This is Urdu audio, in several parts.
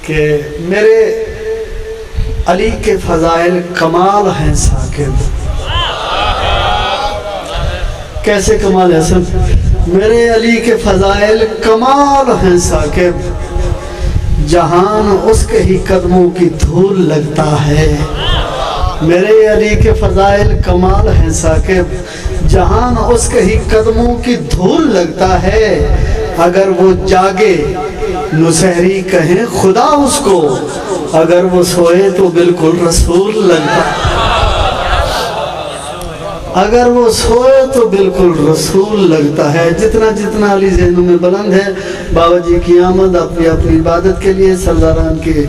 کہ میرے علی کے فضائل کمال ہیں ثاقب. کیسے کمال ہے سن؟ میرے علی کے فضائل کمال ہیں ثاقب، جہان اس کے ہی قدموں کی دھول لگتا ہے. میرے علی کے فضائل کمال ہیں ثاقب، جہان اس کے ہی قدموں کی دھول لگتا ہے. اگر وہ جاگے نصیری کہیں خدا اس کو، اگر وہ سوئے تو بالکل رسول لگتا ہے. اگر وہ سوئے تو بالکل رسول لگتا ہے. جتنا جتنا علی ذہنوں میں بلند ہے، بابا جی کی آمد اپنی اپنی عبادت کے لیے، سرداران کے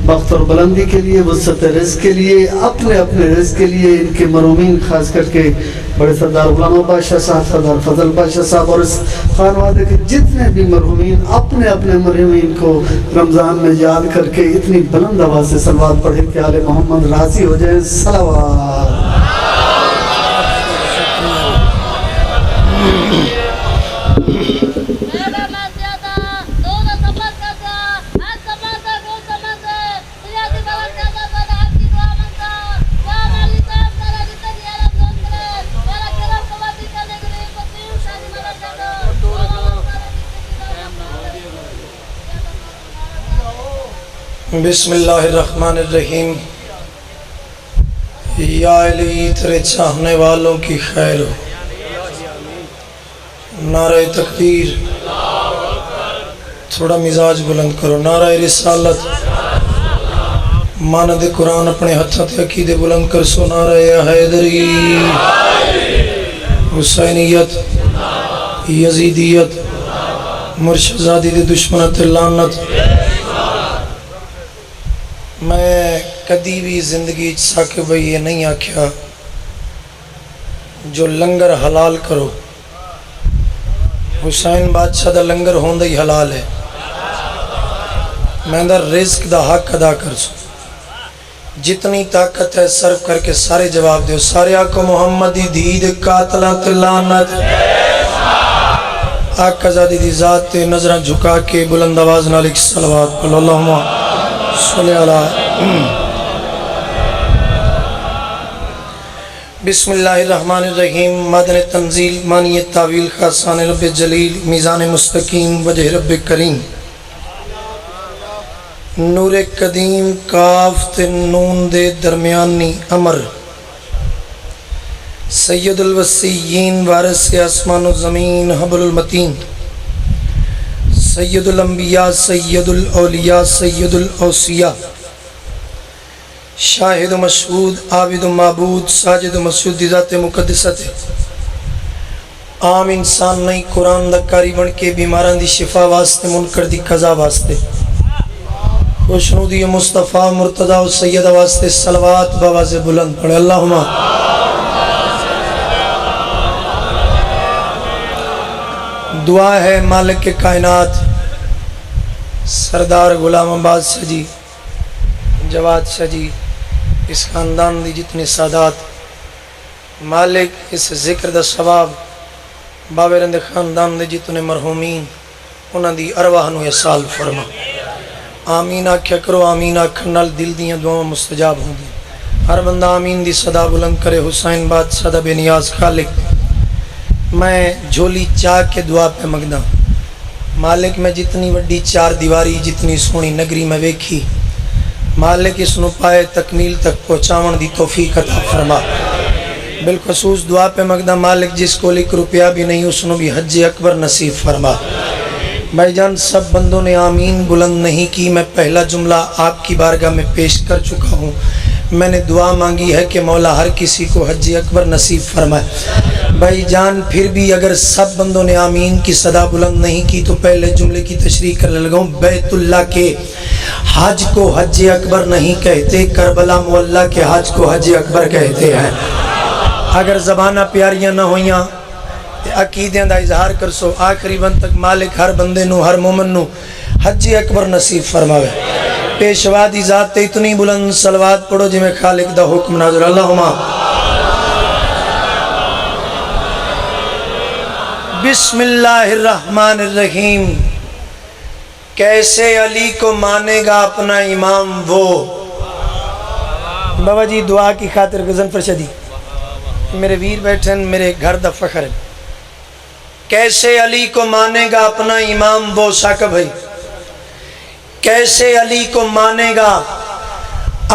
بخت اور بلندی کے لیے، وسعت رزق کے لیے، اپنے اپنے رزق کے لیے، ان کے مرحومین خاص کر کے بڑے سردار غلام بادشاہ صاحب، سردار فضل بادشاہ صاحب اور اس خانوادے کے جتنے بھی مرحومین اپنے اپنے مرحومین کو رمضان میں یاد کر کے اتنی بلند آواز سے صلوات پڑھیں کہ آل محمد راضی ہو جائیں. صلوات. بسم اللہ الرحمن الرحیم. یا علی تیرے چاہنے والوں کی خیر ہو. نعرہ تکبیر. تھوڑا مزاج بلند کرو. نعرہ رسالت. ماند قرآن اپنے ہتھاں تے عقیدے بلند کر سو. نعرہ حیدری. حسینیت، یزیدیت، مرشدزادی دے دشمنت لعنت. میں کدی بھی زندگی ثاقب بھائی یہ نہیں آکھیا جو لنگر حلال کرو. حسین بادشاہ دا لنگر ہوندہ ہی حلال ہے. میں دا رزق دا حق ادا کر سو. جتنی طاقت ہے صرف کر کے سارے جواب دیو. سارے آقا محمدی دید قاتلات لعنت. آقا زادی دی ذات تے نظرہ جھکا کے بلند آواز نالک صلوات پڑھو. اللہم صلی اللہ. بسم اللہ الرحمن الرحیم. مادن تنزیل، معنی تعویل، خاصان رب جلیل، میزان مستقیم، وجہ رب کریم. نور قدیم کاف تے نون دے درمیانی امر. سید الوسیین وارث آسمان و زمین، حبل المتین. سید الانبیاء، سید الاولیاء، سید الاوصیاء. شاہد و مشہود، عابد و معبود، ساجد و مسجود ذات مقدست. عام انسان نہیں قرآن دا کاری بن کے بیماران دی شفا واسطے، منکر دی قضا واسطے. خوشنودی مصطفیٰ مرتضی و سید واسطے صلوات باواز بلند پڑھے. اللہم دعا ہے مالک کائنات سردار غلام عباس شاہ جی، جواد شاہ جی، اس خاندان دی جتنے سادات، مالک اس ذکر دا ثواب باورند خاندان دے جتنے مرحومین انہاں دی ارواح نو احسال فرما. آمین آکھیا کرو. آمین آکھن نال دل دیاں دعاواں مستجاب ہوں گی. ہر بندہ آمین دی صدا بلند کرے. حسین بادشاہ دا بے نیاز خالق. میں جھولی چاہ کے دعا پہ مگدا. مالک میں جتنی وڈی چار دیواری، جتنی سونی نگری میں ویکھی، مالک اس نو پائے تکمیل تک پہنچاون دی توفیق عطا فرما. بالخصوص دعا پہ مگدا مالک جس کو 1 روپیہ بھی نہیں اس نو بھی حج اکبر نصیب فرما. بھائی جان سب بندوں نے آمین بلند نہیں کی. میں پہلا جملہ آپ کی بارگاہ میں پیش کر چکا ہوں. میں نے دعا مانگی ہے کہ مولا ہر کسی کو حج اکبر نصیب فرمائے. بھائی جان پھر بھی اگر سب بندوں نے آمین کی صدا بلند نہیں کی تو پہلے جملے کی تشریح کر لگاؤں. بیت اللہ کے حج کو حج اکبر نہیں کہتے، کربلا معلیٰ کے حج کو حج اکبر کہتے ہیں. اگر زبانہ پیاریاں نہ ہویاں عقیدیاں دا اظہار کر سو. آخری بند تک مالک ہر بندے نو، ہر مومن نو حج اکبر نصیب فرماوے. پیشوا دی ذات تے اتنی بلند صلوات پڑھو جی میں خالق دا حکم نازل. اللہم بسم اللہ الرحمن الرحیم. کیسے علی کو مانے گا اپنا امام وہ. بابا جی دعا کی خاطر غزن فرشدی میرے ویر بیٹھن میرے گھر دا فخر ہے. کیسے علی کو مانے گا اپنا امام وہ. ثاقب بھائی کیسے علی کو مانے گا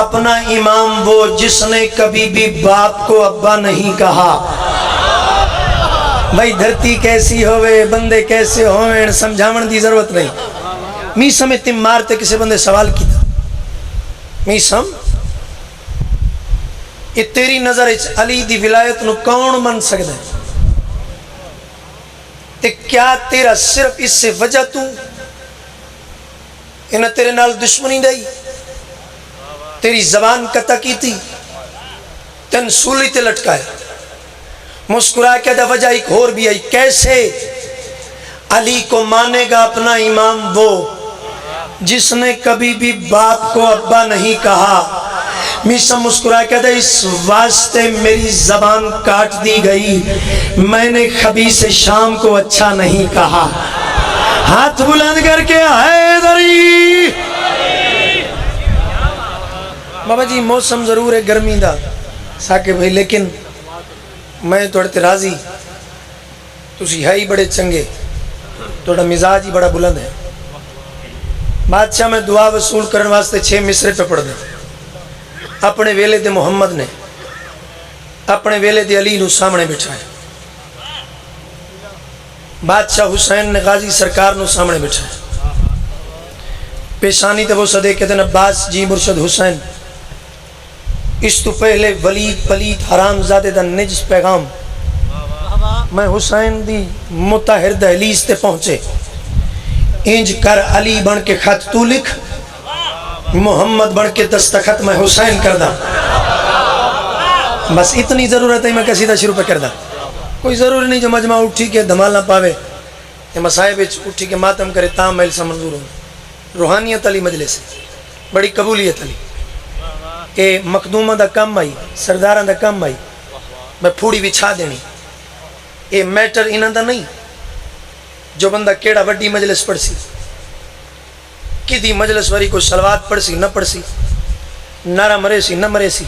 اپنا امام وہ جس نے کبھی بھی باپ کو ابا نہیں کہا. بھائی دھرتی کیسی ہوئے بندے کیسے ہوئے سمجھاون دی ضرورت نہیں. میسم تم مارتے کسی بندے سوال کیتا میسم یہ تیری نظر علی دی ولایت نو کون من سکتا ہے تے کیا تیرا صرف اس سے وجہ تو انہیں تیرے نال دشمنی دائی تیری زبان قطع کی تھی تن سولی تے لٹکایا مسکرا کے دا وجہ ایک اور بھی آئی. کیسے علی کو مانے گا اپنا امام وہ جس نے کبھی بھی باپ کو ابا نہیں کہا. میسا مسکرا کے دا اس واسطے میری زبان کاٹ دی گئی میں نے خبیث شام کو اچھا نہیں کہا. ہاتھ بلند کر کے حیدری. بابا جی موسم ضرور ہے گرمی دا ثاقب بھائی لیکن میں توڑتے راضی تسی ہے ہی بڑے چنگے توڑا مزاج ہی بڑا بلند ہے. بادشاہ میں دعا وصول کرنے واسطے 6 مصرے پہ پڑھ دیں. اپنے ویلے دے محمد نے اپنے ویلے دے علی نو سامنے بٹھائے. بادشاہ حسین نے غازی سرکار نو سامنے بٹھائے. پیشانی تے وہ صدے کے دن عباس جی مرشد حسین اس تو پہلے ولید پلید حرام زادے دا نجس پیغام میں حسین دی متحر دہلیز تے پہنچے. انج کر علی بن کے خط تو لکھ محمد بن کے دستخط میں حسین کردہ. بس اتنی ضرورت ہے میں قصیدہ شروع پہ کردہ. کوئی ضروری نہیں جو مجمع اٹھی کے دھمال نہ پاوے یا مسائب اٹھی کے ماتم کرے تام محل سے منظور ہوں. روحانیت علی مجلس بڑی قبولیت علی اے مقدومہ دا کم آئی سردارہ دا کم آئی میں پھوڑی بچھا دینی. اے میٹر انہاں دا نہیں جو بندہ کیڑا وڈی مجلس پڑھ سی کی دی مجلس واری کو سلوات پڑھ سی نہ پڑھ سی نعرہ مرے سی نہ مرے سی.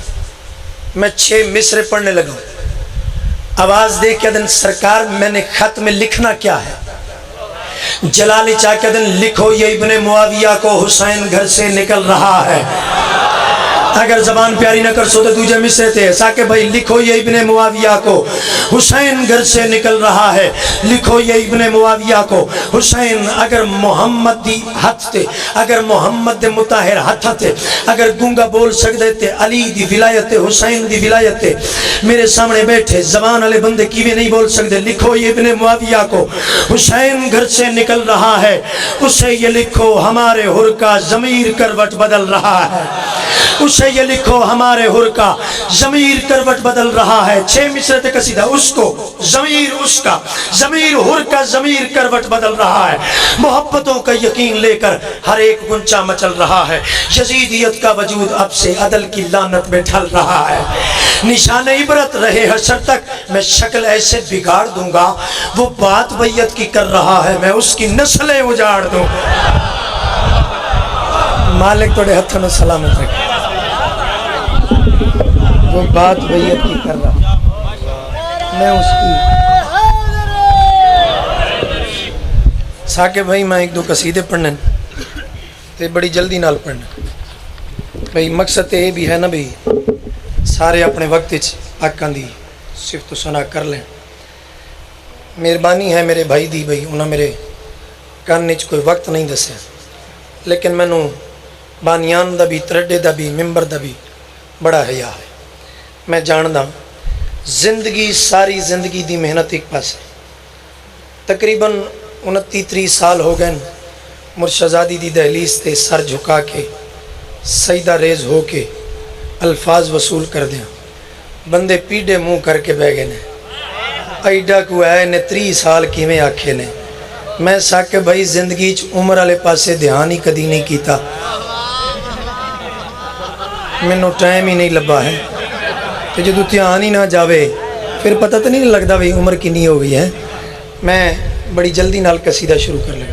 میں 6 مصرے پڑھنے لگا. آواز دے کے دن سرکار میں نے خط میں لکھنا کیا ہے. جلالی چاہ کے دن لکھو یہ ابن معاویہ کو حسین گھر سے نکل رہا ہے. اگر زبان پیاری نہ کر سو تو دوجہ مصرے تھے. ثاقب بھائی لکھو یہ ابن معاویہ کو حسین گھر سے نکل رہا ہے. لکھو یہ ابن معاویہ کو حسین اگر محمد دی ہاتھ تے اگر محمد دے مطاہر ہاتھ تے اگر گونگا بول سکتے تھے علی دی ولایت حسین دی ولایت میرے سامنے بیٹھے زبان والے بندے کیویں نہیں بول سکتے. لکھو یہ ابن معاویہ کو حسین گھر سے نکل رہا ہے. اسے یہ لکھو ہمارے حر کا ضمیر کروٹ بدل رہا ہے. اسے یہ لکھو ہمارے حر کا ضمیر کروٹ بدل رہا ہے. 6 مصرے تے قصیدہ اس کو ضمیر اس کا ضمیر حر کا ضمیر کروٹ بدل رہا ہے. محبتوں کا یقین لے کر ہر ایک گنچا مچل رہا ہے. یزیدیت کا وجود اب سے عدل کی لعنت میں ڈھل رہا ہے. نشان عبرت رہے حشر تک میں شکل ایسے بگاڑ دوں گا وہ بات بیعت کی کر رہا ہے میں اس کی نسلیں اجاڑ دوں. مالک توڑے ہتھوں سلامت رکھے. وہ بات بیعت کی کر رہا میں اس کی. ثاقب بھائی میں 1-2 قصیدے پڑھنے تے بڑی جلدی نال پڑھنے. بھائی مقصد تے یہ بھی ہے نا بھائی سارے اپنے وقت آقاں دی صفت و ثنا کر لیں. مہربانی ہے میرے بھائی دی بھائی انہاں میرے کان وچ کوئی وقت نہیں دسیا لیکن مینوں بانیان دا بھی ترڈے دا بھی ممبر دا بھی بڑا حیا ہے. میں جاندا زندگی ساری زندگی دی محنت ایک پاس تقریباً 29-30 سال ہو گئے مرشدزادی دی دہلیز تے سر جھکا کے سجدہ ریز ہو کے الفاظ وصول کر دیا. بندے پیڑے منہ کر کے بہ گئے نے ایڈا کو ہے نے 30 سال کیویں آکھے نے. میں ثاقب بھائی زندگی عمر والے پاسے دھیان ہی کدی نہیں کیتا. مینوں ٹائم ہی نہیں لبا ہے کہ جدو دھیان ہی نہ جاوے پھر پتہ تو نہیں لگتا بھائی عمر کنی ہو گئی ہے. میں بڑی جلدی نال قصیدہ شروع کر لیں.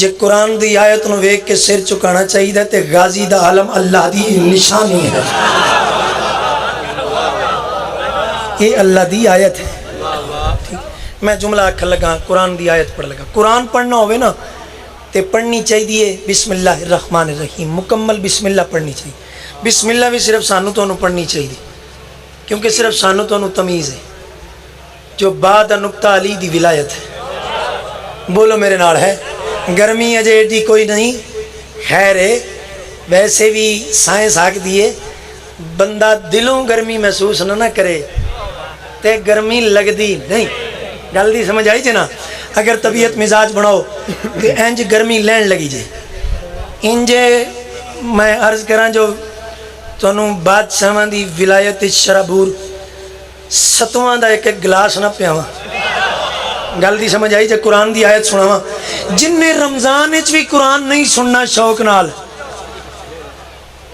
جے قرآن دی آیت نو ویک کے سر چکانا چاہیے تے غازی دا علم اللہ دی نشانی ہے. یہ اللہ دی آیت ہے. میں جملہ آکھن لگا قرآن دی آیت پڑھ لگا. قرآن پڑھنا ہوئے نا تے پڑھنی چاہیے بسم اللہ الرحمن الرحیم, مکمل بسم اللہ پڑھنی چاہیے. بسم اللہ بھی صرف سانو تو پڑھنی چاہیے کیونکہ صرف سانو تو تمیز ہے. جو بعد نکتہ علی دی ولایت ہے, بولو میرے نال ہے. گرمی اجے ایڈی کوئی نہیں, خیر ہے. ویسے بھی سائنس آکھ دیے بندہ دلوں گرمی محسوس نہ کرے تے گرمی لگدی نہیں. گل دی سمجھ آئی جنا. اگر طبیعت مزاج بناؤ کہ انج گرمی لین لگی جائے انجے میں عرض کراں جو تنوں بادشاہاں دی ولایت شرابور ستواں دا ایک گلاس نہ پیاواں. گل دی سمجھ آئی. جے قرآن دی آیت سناواں جن نے رمضان وچ بھی قرآن نہیں سننا شوق نال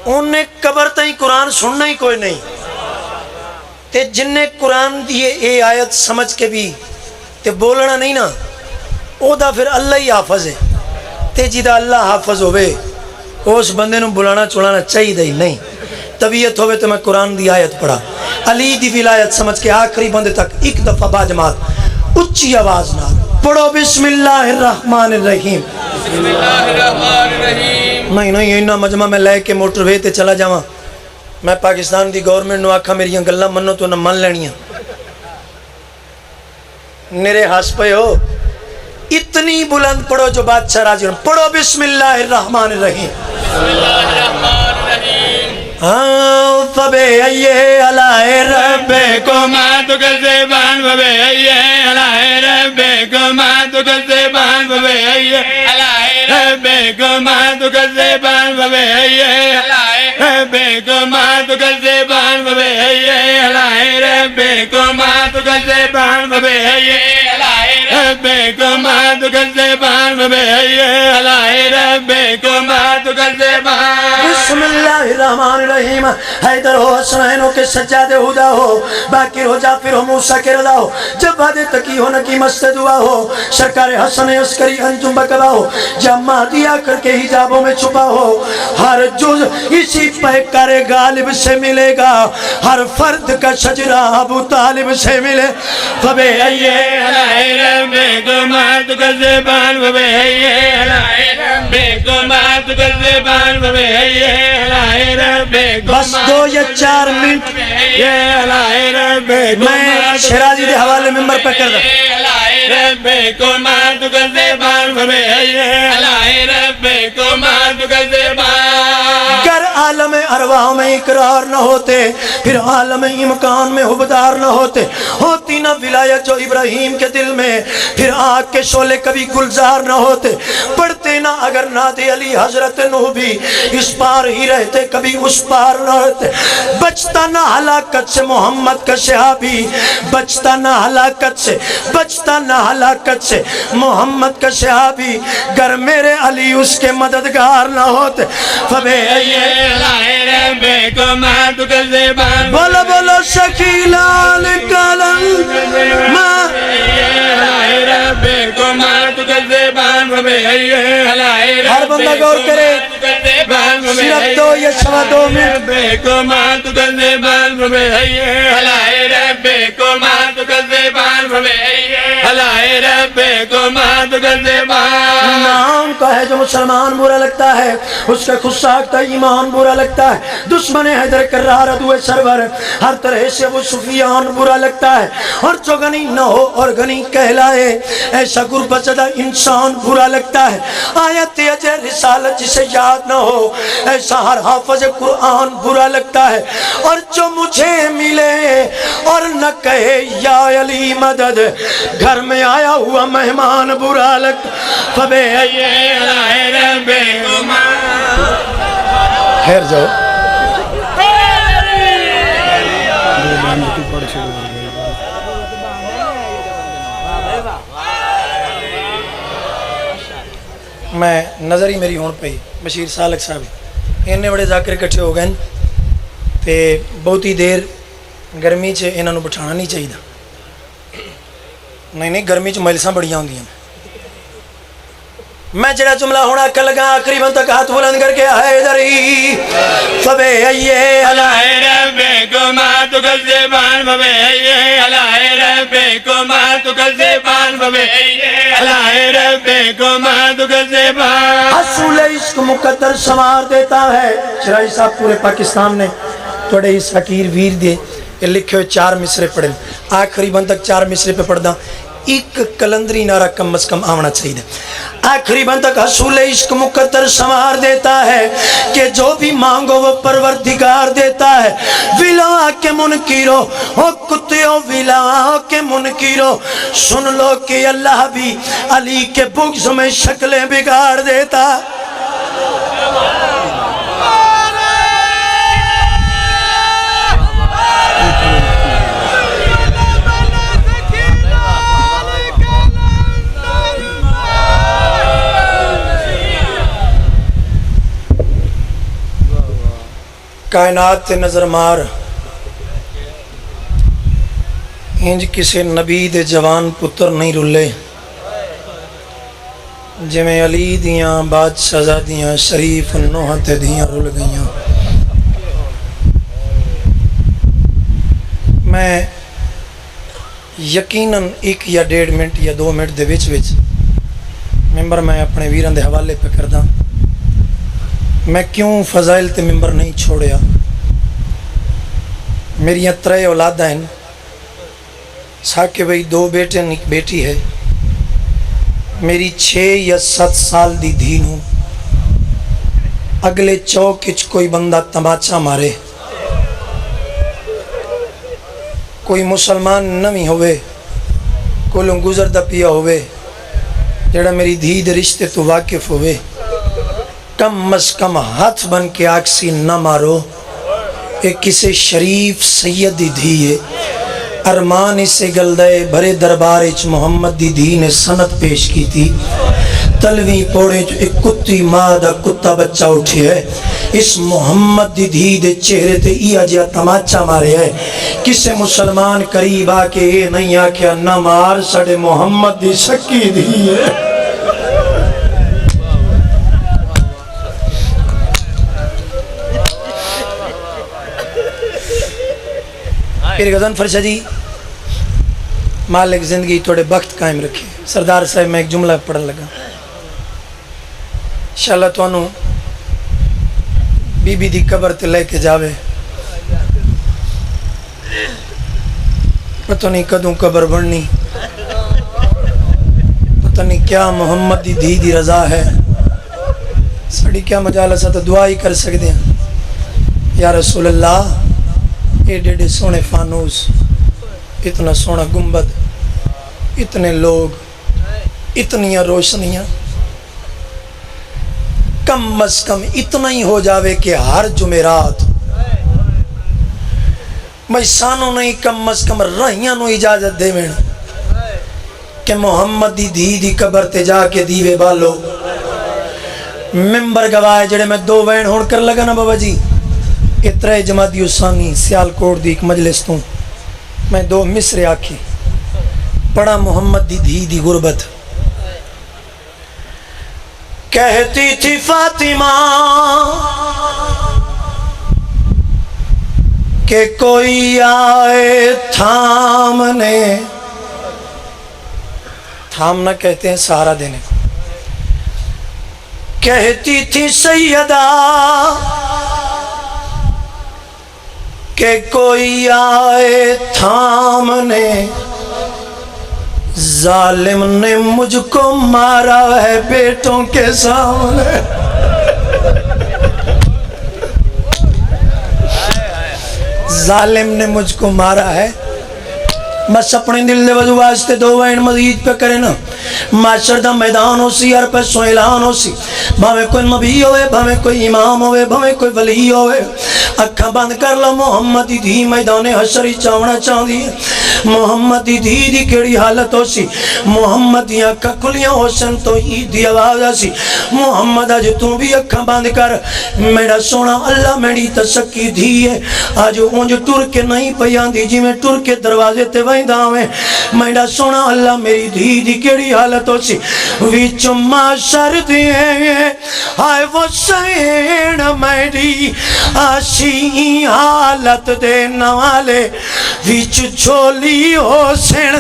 انہیں قبر تائیں قرآن سننا ہی کوئی نہیں. تے جن نے قرآن دی اے آیت سمجھ کے بھی تے بولنا نہیں نا او دا پھر اللہ ہی حافظ ہے. تے جیدہ اللہ حافظ ہوئے اس بندے نو بلانا چلانا چاہیے ہی نہیں. طبیعت ہوئے تو میں قرآن دی آیت پڑھا, علی دی ولایت سمجھ کے آخری بندے تک ایک دفعہ با جماعت اچھی آواز نہ پڑھو بسم اللہ الرحمن الرحیم. بسم اللہ الرحمن الرحیم. نہیں اینا مجمع میں لے کے موٹر وے تے چلا جاواں میں پاکستان دی گورنمنٹ نو آکھا میری گلاں منو تو نہ من لینیاں. میرے ہس پے ہو اتنی بلند پڑھو جو بادشاہ راضی ہو. پڑھو بسم اللہ الرحمن الرحیم. بسم اللہ الرحمن الرحیم. فبأي آلاء ربكما تكذبان فبأي آلاء ربكما تكذبان فبأي آلاء ربكما تكذبان فبأي آلاء ربكما تكذبان فبأي آلاء ربكما تكذبان فبأي آلاء ربكما تكذبان فبأي آلاء ربكما تكذبان. بسم اللہ الرحمن الرحیم. حیدر ہو حسنین ہو کہ سجاد ہدا ہو, باقر ہو جعفر ہو موسیٰ کے رضا ہو, جواد تقی ہو نکی مست دعا ہو, سرکار حسن عسکری انجم بکبا ہو, جمع دیا کر کے حجابوں میں چھپا ہو. ہر جز اسی پیکر غالب سے ملے گا, ہر فرد کا شجرہ ابو طالب سے ملے. فبأي آلاء ربكما تكذبان فبأي آلاء ربكما تكذبان فبأي آلاء ربكما. بس 2 یا 4 منٹ میں شیرازی دے حوالے ممبر پہ کر دیں. ربكما تكذبان فبأي آلاء ربكما تكذبان. گر عالم ارواح میں اقرار نہ ہوتے پھر عالم امکان میں حبدار نہ ہوتے. ہوتی نہ ولایت جو ابراہیم کے دل میں پھر آگ کے شعلے کبھی گلزار نہ ہوتے. پڑھتے نہ اگر ناد علی حضرت نوح بھی اس پار ہی رہتے کبھی اس پار نہ رہتے. بچتا نہ ہلاکت سے محمد کا صحابی, بچتا نہ ہلاکت سے, بچتا نہ ہلاکت سے محمد کا صحابی گر میرے علی اس کے مددگار نہ ہوتے. فبأي آلاء ربكما تكذبان. بولو بولو شکیلان کلم ما ربكما تكذبان فبأي آلاء ہر بندہ غور کرے صرف 2 یا 2.25 منٹ. ربكما تكذبان فبأي آلاء ربكما تكذبان فبأي آلاء ربكما تكذبان. نام کا ہے جو مسلمان برا لگتا ہے اس کا خود ساختہ ایمان برا لگتا ہے. دشمن حیدر کرار عدو سرور ہر طرح سے وہ سفیان برا لگتا ہے. اور جو غنی نہ ہو اور غنی کہلائے ایسا غربت زدہ انسان برا لگتا ہے. آیت اجے رسالت جسے یاد نہ ہو ایسا ہر حافظ قرآن برا لگتا ہے. اور جو مجھے ملے اور نہ کہے یا علی مدد گھر میں آیا ہوا مہمان برا لگتا. فبأي آلاء ربكما. خیر جاؤ میں نظر ہی میری ہون پہ بشیر سالک صاحب انہیں بڑے ذاکر کٹھے ہو گئے تے بہت ہی دیر گرمی چ انہوں بٹھانا نہیں چاہیے. نہیں گرمی چ مجلساں بڑیاں ہوندیاں میں جڑا جملہ ہونا کل لگا آخری بند تک ہاتھ بلند کر کے حیدری فبے ایے علائے ربکما تکذبان فبے ایے علائے ربکما تکذبان فبے ایے علائے ربکما تکذبان. اصول عشق مقدر سنوار دیتا ہے. شرائی صاحب پورے پاکستان نے توڑے اس حقیر ویر دے یہ لکھے ہوئے 4 مصرے پڑھیں. آخری بند تک 4 مصرے پہ پڑھ دا. ایک کلندری نعرہ کم از کم آونا چاہیے. آخری بند تک حصول عشق مقدر سنوار دیتا ہے کہ جو بھی مانگو وہ پروردگار دیتا ہے. ولا کے منکرو ہو کتیو ولا کے منکرو سن لو کہ اللہ بھی علی کے بغض میں شکلیں بگاڑ دیتا. کائنات تے نظر مار انج کسے نبی دے جوان پتر نہیں رلے جویں علی دیاں بادشاہ دیاں شریف نوح تے دیاں رل گئیاں. میں یقیناً 1 یا 1.5 منٹ یا 2 منٹ دے وچ ممبر میں اپنے ویران دے حوالے پہ کرداں. میں کیوں فضائل تے ممبر نہیں چھوڑیا. میری 3 اولاداں ہیں. ساکہ بھئی 2 بیٹے ایک بیٹی ہے. میری 6 یا 7 سال دی دھی ہوں. اگلے چوک وچ کوئی بندہ تماچا مارے کوئی مسلمان نویں ہوئے کولوں گزردا پیا ہوئے جڑا میری دھی دے رشتے تو واقف ہوئے کم از کم ہاتھ بن کے آکسی نہ مارو. ایک کسے شریف سید دی دھی ہے. ارمان اسے گلدے بھرے دربار اچ محمد دی دھی نے سند پیش کی تھی. تلویں پوڑے جو ایک کتی ماں دا کتا بچہ اٹھے ہے. اس محمد دی دھی دے چہرے تے ای جیا تماچا مارے ہے. کسے مسلمان قریب آ کے اے نہیں آکھیا نہ مار سڑے محمد دی سکی دھی ہے. پھر غزن فرشہ جی مالک زندگی توڑے بخت قائم رکھے. سردار صاحب میں ایک جملہ پڑھن لگا. انشاءاللہ تو انہوں بی بی دی قبر تے لے کے جاوے. پتہ نہیں کدوں قبر بڑھنی, پتہ نہیں کیا محمد دی دھی دی رضا ہے. ساڑی کیا مجالسہ تو دعا ہی کر سکتے ہیں. یا رسول اللہ ایڈے سونے فانوس, اتنا سونا گنبد, اتنے لوگ, اتنیاں روشنیاں, کم از کم اتنا ہی ہو جاوے کہ ہر جمعرات میں سانوں نہیں کم از کم رہیاں نو اجازت دے میں کہ محمد دی دھی دی قبر تے جا کے دیوے بالو. ممبر گواہ جڑے میں 2 وین ہون کر لگا نا بابا جی. اترے جمادی اسانی سیال کوٹ دی ایک مجلس تو میں 2 مصرے آکھی پڑھا. محمد دی دھی دی غربت. کہتی تھی فاطمہ کہ کوئی آئے تھامنے, تھامنا کہتے ہیں سہارا دینے کو. کہتی تھی سیدہ کہ کوئی آئے تھامنے, ظالم نے مجھ کو مارا ہے بیٹوں کے سامنے. ظالم نے مجھ کو مارا ہے. بس اپنے دل دے وضو واسطے 2 وین مزید پہ کرے نا. معاشر دا میدان ہو سی, ہر پہ سو اعلان ہو سی, بھاوے کوئی نبی ہوئے, بھاوے کوئی امام ہوئے, بھاوے کوئی ولی ہوئے, اکھا بند کر لو. محمد دی دھی میدان حشر ہی چاونا چاہوں دی. محمد دی دھی دی کیڑی حالت ہو سی محمد دیاں ککلیاں ہو سن تو عید دی آواز سی محمد آج تو بھی اکھاں باندھ کر میرا سونا اللہ میری تسکی دھی ہے آج اونج ٹر کے نہیں پیان دی جی میں ٹر کے دروازے تے ویندہ ہوئے میرا سونا اللہ میری دھی دی کیڑی حالت ہو سی ویچ معاشر دیئے آئے وہ سین میری آشی حالت دے نوالے ویچ چھولی ہو سین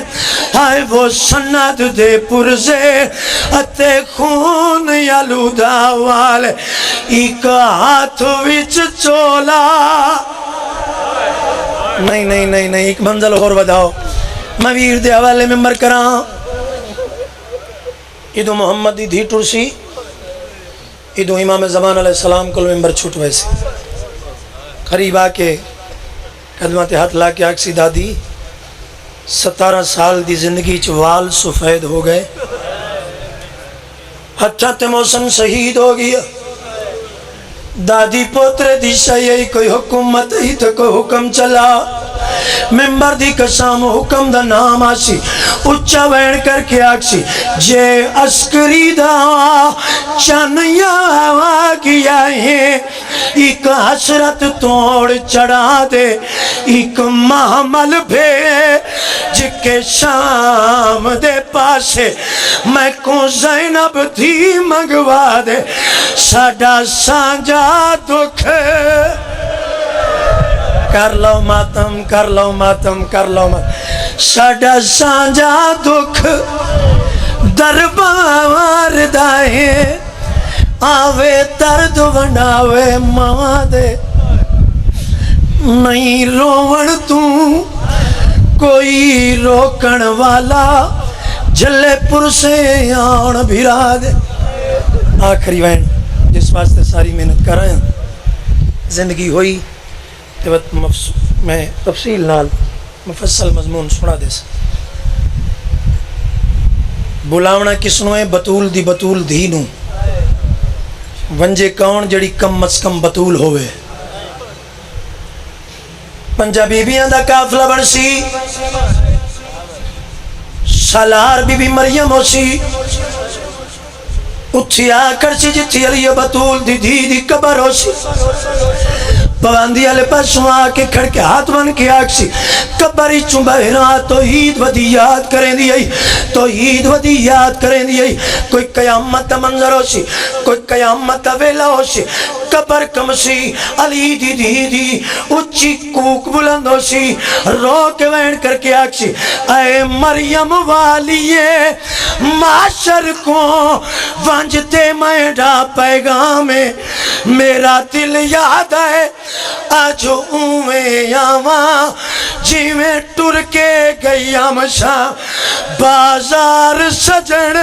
آئے وہ سند دے پرزے اتے خون یالودہ والے ایک ہاتھ ویچ چولا نہیں ایک منزل اور بداؤ میں ویر دے حوالے میں مر کراں ادو محمد دی دھی ٹرسی ادو امام زمان علیہ السلام کو ممبر چھوٹ ویسے قریب آکے قدمت ہاتھ لا کے آکسی دادی 17 سال دی زندگی چوال سفید ہو گئے حجت موسم شہید ہو گیا دادی پوترے دی شایعی کوئی حکومت ہی تو کوئی حکم چلا ممبر دی قسم حکم دا نام آسی اچھا وین کر کے آکسی جے عسکری دا چنیا گیا ہے ایک حسرت توڑ چڑھا دے ایک محمل بھیج کے شام دے پاسے میں کو زینب تھی منگوا دے ساڑا سانجا دکھ کر لو ماتم کر لو ماتم کر لو ماتم ساڑا سانجا دکھ دربار دائے آوے درد ونڈاوے ماں دے نہیں روون تو کوئی روکن والا جلے پر سے آن بھیرا دے آخری وین جس واسطے ساری محنت کر رہے ہیں زندگی ہوئی تو میں تفصیل نال مفصل مضمون سنا دے سا بلاونا کسنو ہے بطول دی بطول دینوں ونجے کون جڑی کم از کم بطول ہوئے پنجابی بیاں دا کافلہ بڑسی سالار بی بی مریم ہو سی اتھیا کرسی جتھی علی بطول دی دی دی قبر ہو سی پواندی علی پاسوں آکے کھڑ کے ہاتھ بن کے آکسی قبری چنبہرا توحید ودی یاد کریں دی آئی توحید ودی یاد کریں دی آئی کوئی قیامت منظر ہو سی کوئی قیامت ویلا ہو سی قبر کمسی علی دی دی دی اچھی کوک بلند ہو سی رو کے وین کر کے آکسی اے مریم والیے معاشر کو ونجتے میڈا پیغام میرا دل یاد ہے آج اوے آواں جی میں ٹر کے گئی آمشا بازار سجن